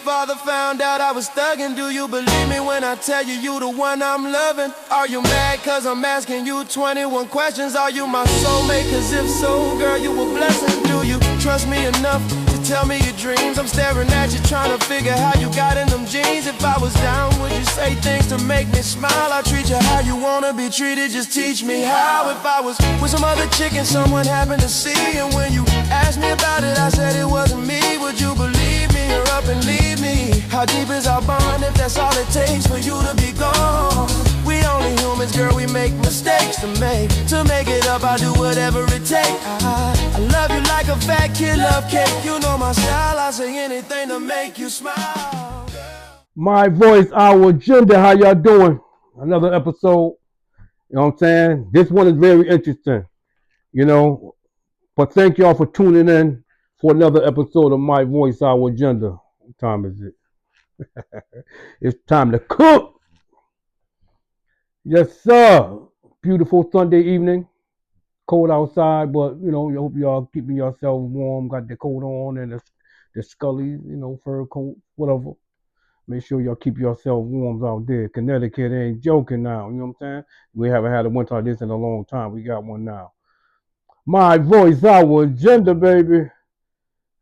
father found out I was thugging, do you believe me when I tell you you the one I'm loving? Are you mad cause I'm asking you 21 questions? Are you my soulmate? Cause if so, girl, you a blessing. Do you trust me enough to tell me your dreams? I'm staring at you trying to figure how you got in them jeans. If I was down, would you say things to make me smile? I treat you how you wanna be treated, just teach me how. If I was with some other chick and someone happened to see, and when you asked me about it, I said it wasn't me, would you believe me or up and leave me? How deep is our bond if that's all it takes for you to be gone? We only humans, girl, we make mistakes to make it up, I do whatever it takes. I love you like a fat kid love cake. You know my style, I say anything to make you smile. My voice, our gender, how y'all doing? Another episode, you know what I'm saying? This one is very interesting, you know, but thank y'all for tuning in for another episode of My Voice, Our Agenda. What time is it? It's time to cook. Yes, sir. Beautiful Sunday evening. Cold outside, but, you know, I hope y'all keeping yourselves warm. Got the coat on and the scullies, you know, fur coat, whatever. Make sure y'all keep yourself warm out there. Connecticut ain't joking now, you know what I'm saying? We haven't had a winter like this in a long time. We got one now. My voice, our agenda, baby.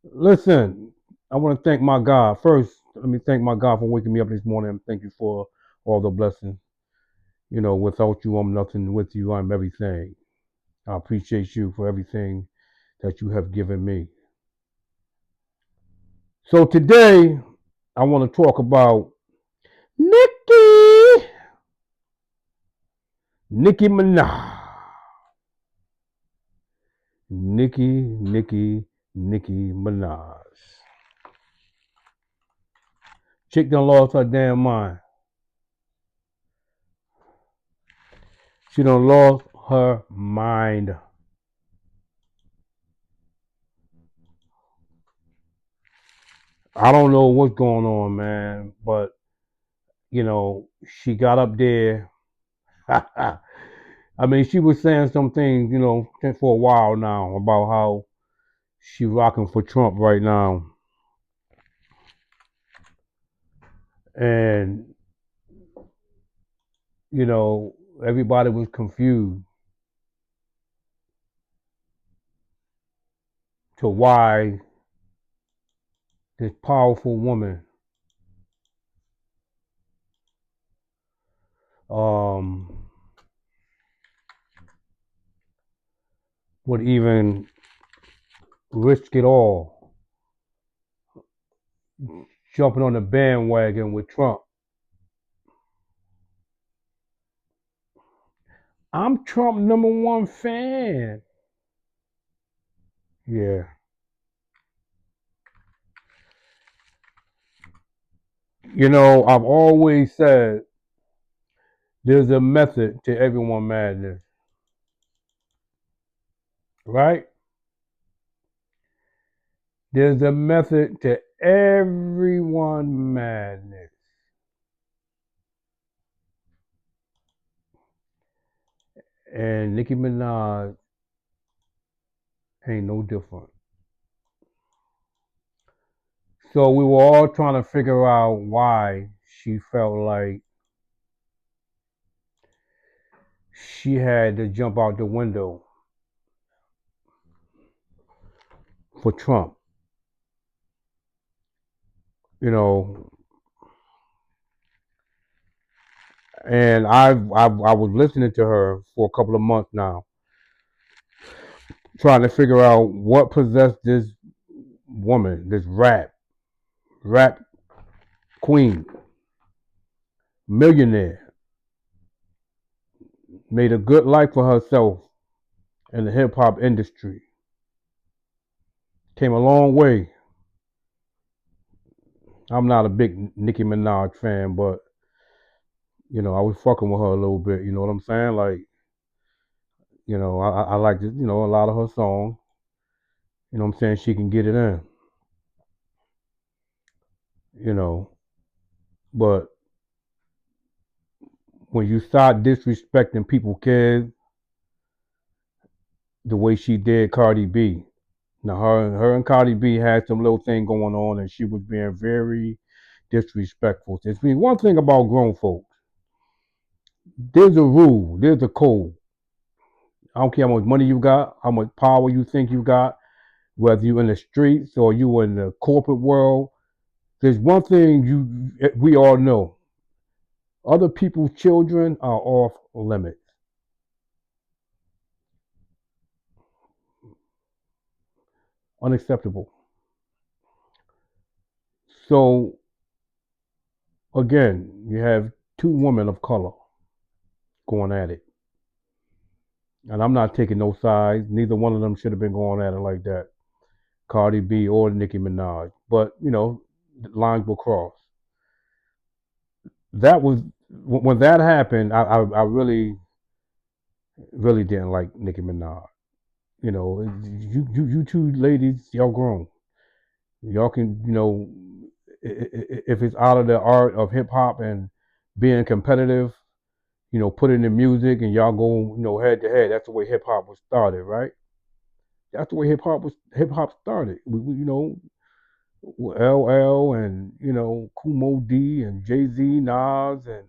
Listen, I want to thank my God. First, let me thank my God for waking me up this morning and thank you for all the blessings. You know, without you, I'm nothing. With you, I'm everything. I appreciate you for everything that you have given me. So today, I want to talk about Nicki. Nicki Minaj. Nicki Minaj. Chick done lost her damn mind. She done lost her mind. I don't know what's going on, man, but you know, she got up there. I mean, she was saying some things, you know, for a while now about how she rocking for Trump right now. And, you know, everybody was confused to why this powerful woman um, would even risk it all jumping on the bandwagon with Trump. I'm Trump #1 fan. Yeah. You know, I've always said there's a method to everyone madness, right? There's a method to everyone madness. And Nicki Minaj ain't no different. So we were all trying to figure out why she felt like she had to jump out the window for Trump. You know, and I was listening to her for a couple of months now, trying to figure out what possessed this woman, this rap queen, millionaire, made a good life for herself in the hip hop industry. Came a long way. I'm not a big Nicki Minaj fan, but you know, I was fucking with her a little bit. You know what I'm saying? Like, you know, I like, you know, a lot of her songs. You know what I'm saying? She can get it in. You know, but when you start disrespecting people's kids the way she did Cardi B, now her and Cardi B had some little thing going on, and she was being very, disrespectful. It's mean one thing about grown folks. There's a rule. There's a code. I don't care how much money you got, how much power you think you got, whether you're in the streets or you in the corporate world. There's one thing we all know. Other people's children are off limits. Unacceptable. So again, you have two women of color going at it. And I'm not taking no sides. Neither one of them should have been going at it like that. Cardi B or Nicki Minaj. But, the lines were crossed. That was when that happened, I really, really didn't like Nicki Minaj. You two ladies, y'all grown. Y'all can, if it's out of the art of hip hop and being competitive, put in the music and y'all go, head to head. That's the way hip hop was started, right? That's the way hip hop started. LL and Kumo D and Jay Z, Nas, and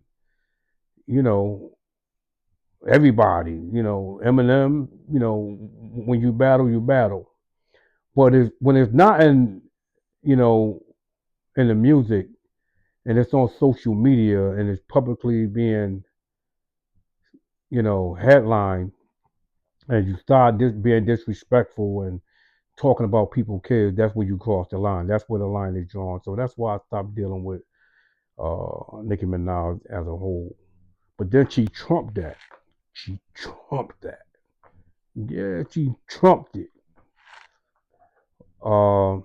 you know everybody. Eminem. When you battle, you battle. But when it's not you know in the music and it's on social media and it's publicly being headlined and you start being disrespectful and talking about people's kids, that's where you cross the line. That's where the line is drawn. So that's why I stopped dealing with Nicki Minaj as a whole. But then she trumped that. She trumped that. Yeah, she trumped it. Uh,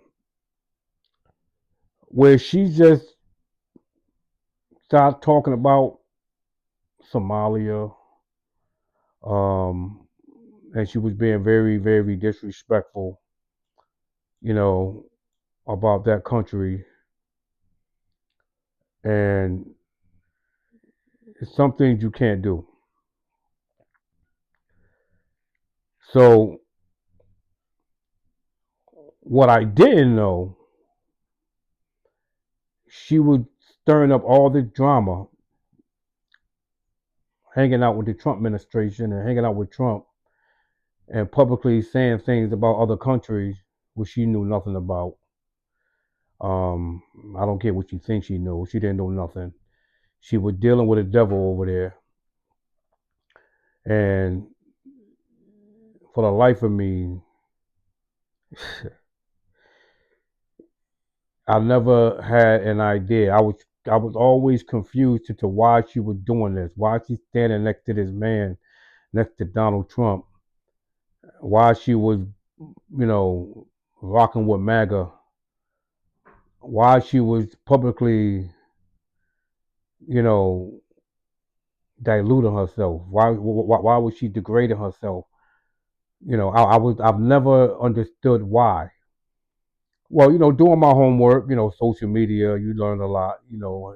where she just started talking about Somalia, um, and she was being very, very disrespectful, you know, about that country. And it's some things you can't do. So what I didn't know, she was stirring up all this drama, hanging out with the Trump administration and hanging out with Trump and publicly saying things about other countries which she knew nothing about. Um, I don't care what you think she knew. She didn't know nothing. She was dealing with a devil over there. And for the life of me, I never had an idea. I was always confused as to why she was doing this. Why she standing next to this man, next to Donald Trump. Why she was, rocking with MAGA. Why she was publicly, you know, diluting herself. Why was she degrading herself? I've never understood why. Well, doing my homework, social media, you learn a lot,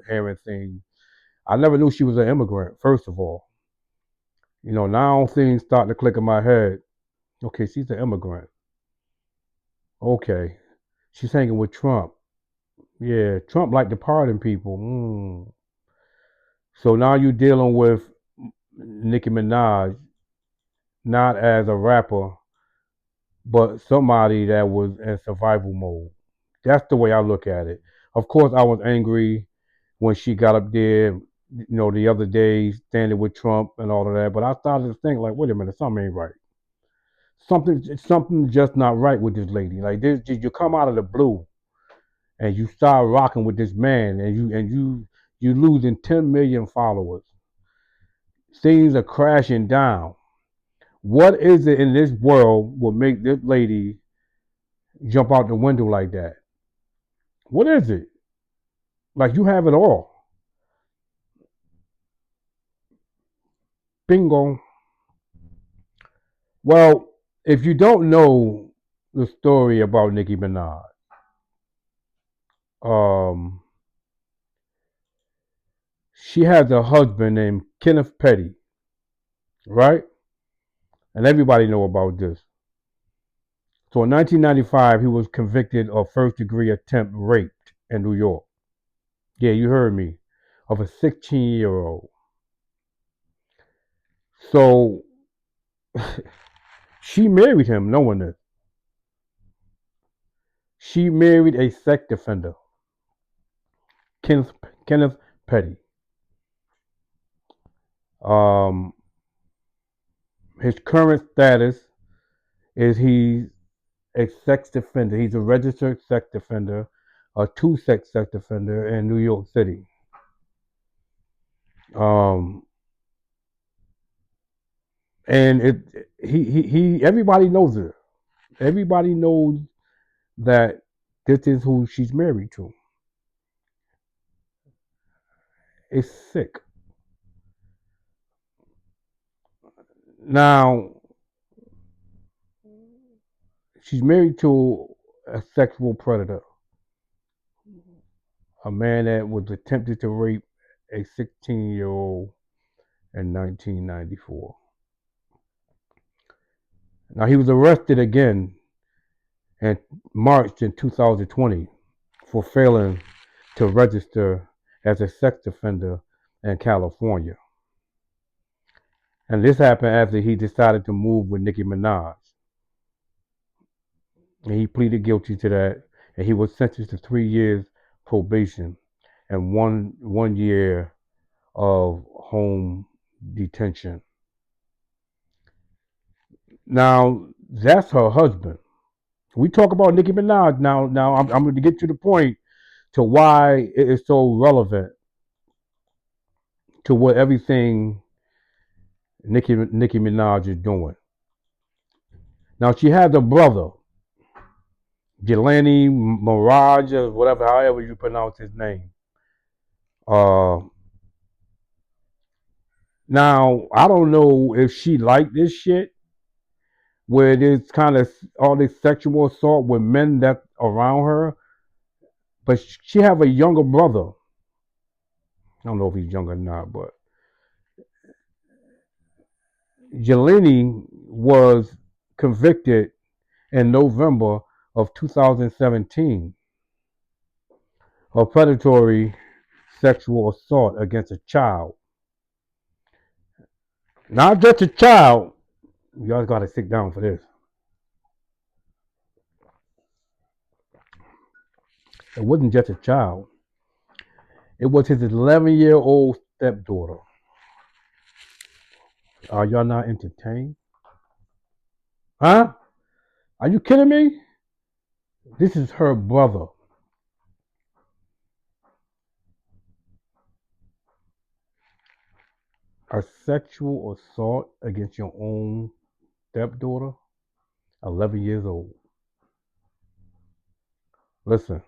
hearing things. I never knew she was an immigrant, first of all. Now things start to click in my head. Okay, she's an immigrant. Okay. She's hanging with Trump. Yeah, Trump liked to pardon people. So now you're dealing with Nicki Minaj, not as a rapper, but somebody that was in survival mode. That's the way I look at it. Of course, I was angry when she got up there, the other day, standing with Trump and all of that. But I started to think, like, wait a minute, something ain't right. Something just not right with this lady. Like this, you come out of the blue and you start rocking with this man, and you losing 10 million followers. Things are crashing down. What is it in this world will make this lady jump out the window like that? What is it? Like you have it all. Bingo. Well, if you don't know the story about Nicki Minaj, um, she has a husband named Kenneth Petty, right? And everybody know about this. So in 1995, he was convicted of first-degree attempt rape in New York. Yeah, you heard me. Of a 16-year-old. So she married him knowing this. She married a sex offender, Kenneth, Kenneth Petty. Um, his current status is he's a sex offender. He's a registered sex offender, a sex offender in New York City. Um, and he everybody knows it. Everybody knows that this is who she's married to. It's sick. Now she's married to a sexual predator, a man that was attempted to rape a 16-year-old in 1994. Now he was arrested again in March in 2020 for failing to register as a sex offender in California. And this happened after he decided to move with Nicki Minaj. And he pleaded guilty to that, and he was sentenced to 3 years probation and one year of home detention. Now that's her husband. We talk about Nicki Minaj now. Now I'm going to get to the point to why it is so relevant to what everything Nicki Minaj is doing. Now she has a brother, Jelani Mirage, or whatever, however you pronounce his name. Uh, Now I don't know if she liked this shit, where there's kind of all this sexual assault with men that around her, but she have a younger brother. I don't know if he's younger or not, but Jelani was convicted in November of 2017 of predatory sexual assault against a child. Not just a child. Y'all got to sit down for this. It wasn't just a child. It was his 11-year-old stepdaughter. Are y'all not entertained? Huh? Are you kidding me? This is her brother. A sexual assault against your own stepdaughter, 11 years old. Listen,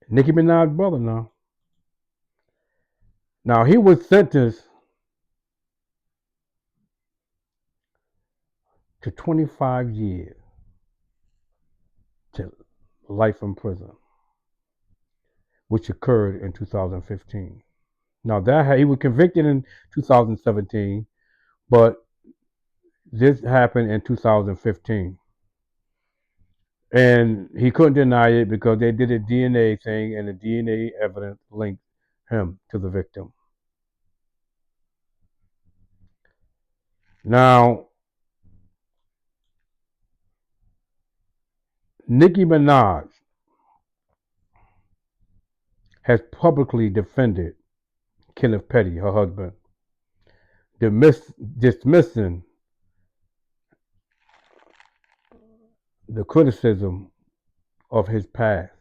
Nicki Minaj's brother now. Now he was sentenced to 25 years to life in prison, which occurred in 2015. Now that he was convicted in 2017, but this happened in 2015. And he couldn't deny it because they did a DNA thing and the DNA evidence linked him to the victim. Now, Nicki Minaj has publicly defended Kenneth Petty, her husband, dismissing the criticism of his past.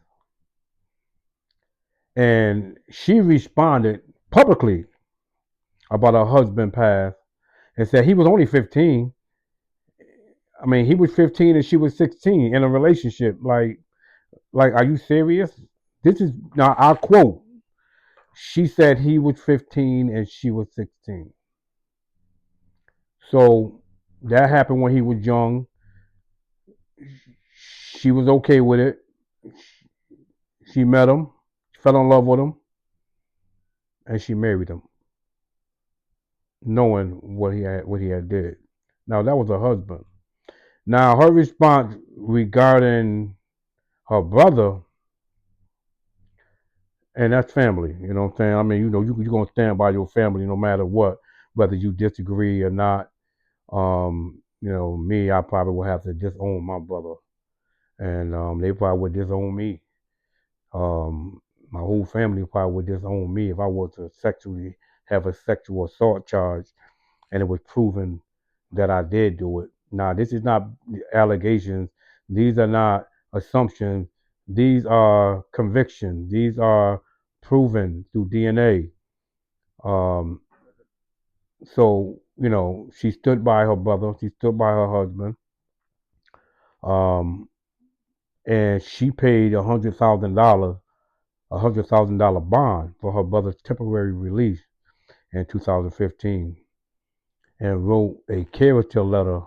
And she responded publicly about her husband's past and said he was only 15. I mean, he was 15 and she was 16 in a relationship. Like, are you serious? This is now I'll quote. She said he was 15 and she was 16. So that happened when he was young. She was okay with it. She met him, fell in love with him, and she married him, knowing what he had did. Now that was her husband. Now her response regarding her brother And that's family. You know what I'm saying? I mean, you're gonna stand by your family no matter what, whether you disagree or not. Me, I probably would have to disown my brother, and they probably would disown me. Um, my whole family probably would disown me if I was to sexually have a sexual assault charge, and it was proven that I did do it. Now, this is not allegations. These are not assumptions. These are convictions. These are proven through DNA. Um, so, she stood by her brother. She stood by her husband. Um, and she paid $100,000 bond for her brother's temporary release in 2015, and wrote a character letter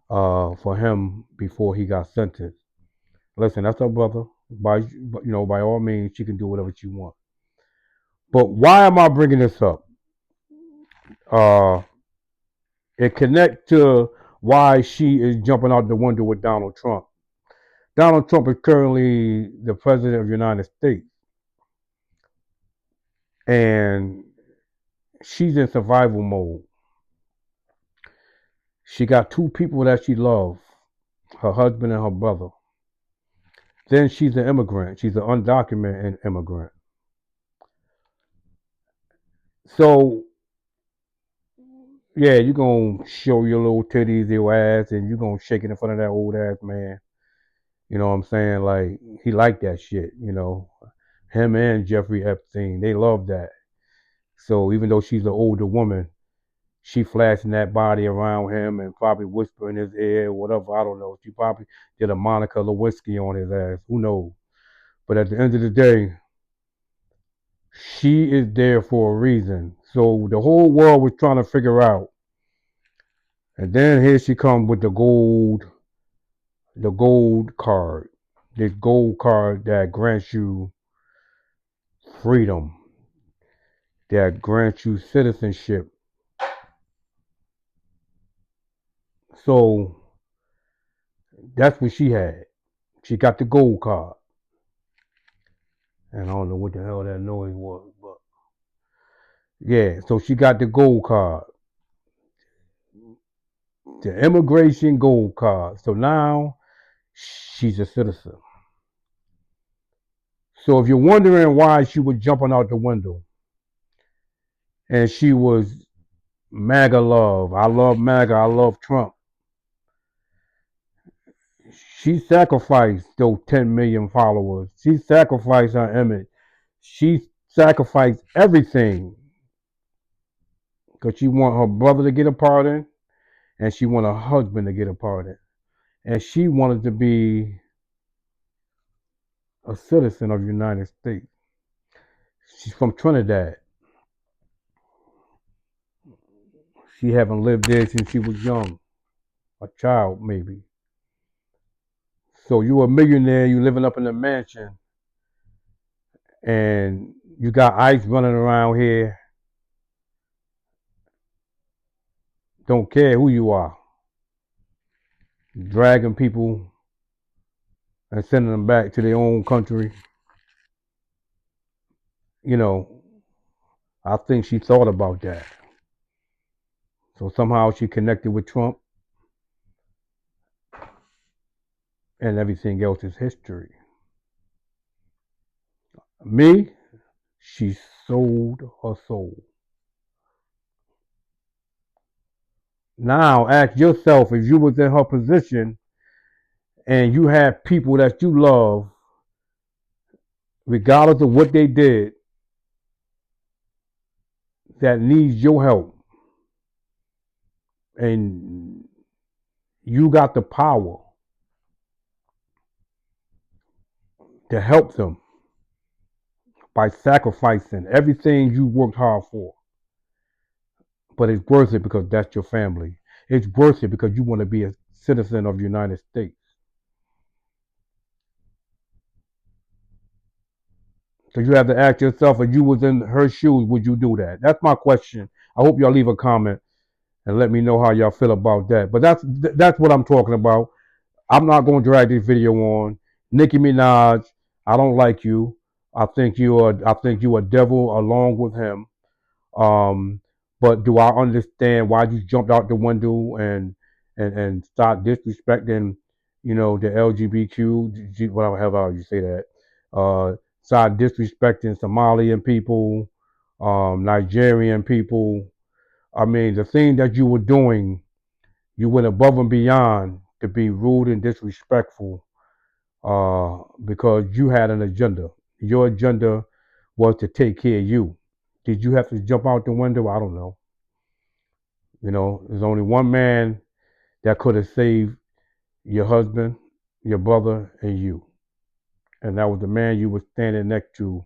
for him before he got sentenced. Listen, that's her brother. By all means, she can do whatever she wants. But why am I bringing this up? Uh, it connects to why she is jumping out the window with Donald Trump. Donald Trump is currently the president of the United States, and she's in survival mode. She got two people that she loves, her husband and her brother. Then she's an immigrant. She's an undocumented immigrant. So, yeah, you're going to show your little titties, your ass, and you're going to shake it in front of that old ass man. You know what I'm saying? Like, he liked that shit. Him and Jeffrey Epstein, they love that. So even though she's an older woman, she flashing that body around him and probably whispering in his ear, whatever. I don't know. She probably did a Monica Lewinsky on his ass. Who knows? But at the end of the day, she is there for a reason. So the whole world was trying to figure out. And then here she comes with the gold card. This gold card that grants you freedom, that grants you citizenship. So that's what she had. She got the gold card. And I don't know what the hell that noise was, but yeah, so she got the gold card, the immigration gold card. So now she's a citizen. So if you're wondering why she was jumping out the window and she was MAGA love, I love MAGA, I love Trump. She sacrificed those 10 million followers. She sacrificed her image. She sacrificed everything because she want her brother to get a pardon and she want her husband to get a pardon. And she wanted to be a citizen of the United States. She's from Trinidad. She haven't lived there since she was young, a child maybe. So you a millionaire, you living up in a mansion, and you got ICE running around here, don't care who you are, dragging people and sending them back to their own country. You know, I think she thought about that. So somehow she connected with Trump, and everything else is history. Me, she sold her soul. Now ask yourself, if you was in her position and you have people that you love, regardless of what they did, that needs your help, and you got the power to help them by sacrificing everything you worked hard for. But it's worth it because that's your family. It's worth it because you want to be a citizen of the United States. So you have to ask yourself, if you was in her shoes, would you do that? That's my question. I hope y'all leave a comment and let me know how y'all feel about that. But that's what I'm talking about. I'm not going to drag this video on. Nicki Minaj, I don't like you. I think you a devil along with him. Um, but do I understand why you jumped out the window and start disrespecting, the LGBTQ, whatever you say that, start disrespecting Somalian people, Nigerian people. I mean, the thing that you were doing, you went above and beyond to be rude and disrespectful, because you had an agenda. Your agenda was to take care of you. Did you have to jump out the window? I don't know. There's only one man that could have saved your husband, your brother, and you. And that was the man you were standing next to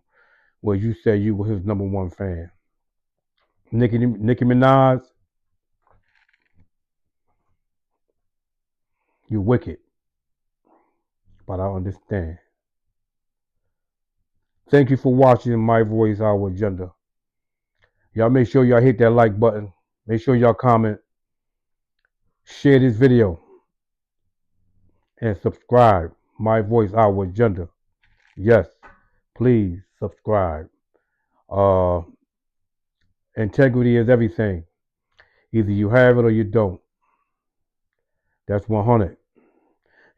where you said you were his number one fan. Nicki Minaj, you wicked, but I understand. Thank you for watching My Voice, Our Agenda. Y'all make sure y'all hit that like button. Make sure y'all comment, share this video, and subscribe. My Voice, Our Agenda. Yes, please subscribe. Uh, Integrity is everything. Either you have it or you don't. That's 100.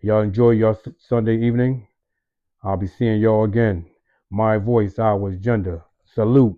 Y'all enjoy your Sunday evening. I'll be seeing y'all again. My Voice, Our Agenda. Salute.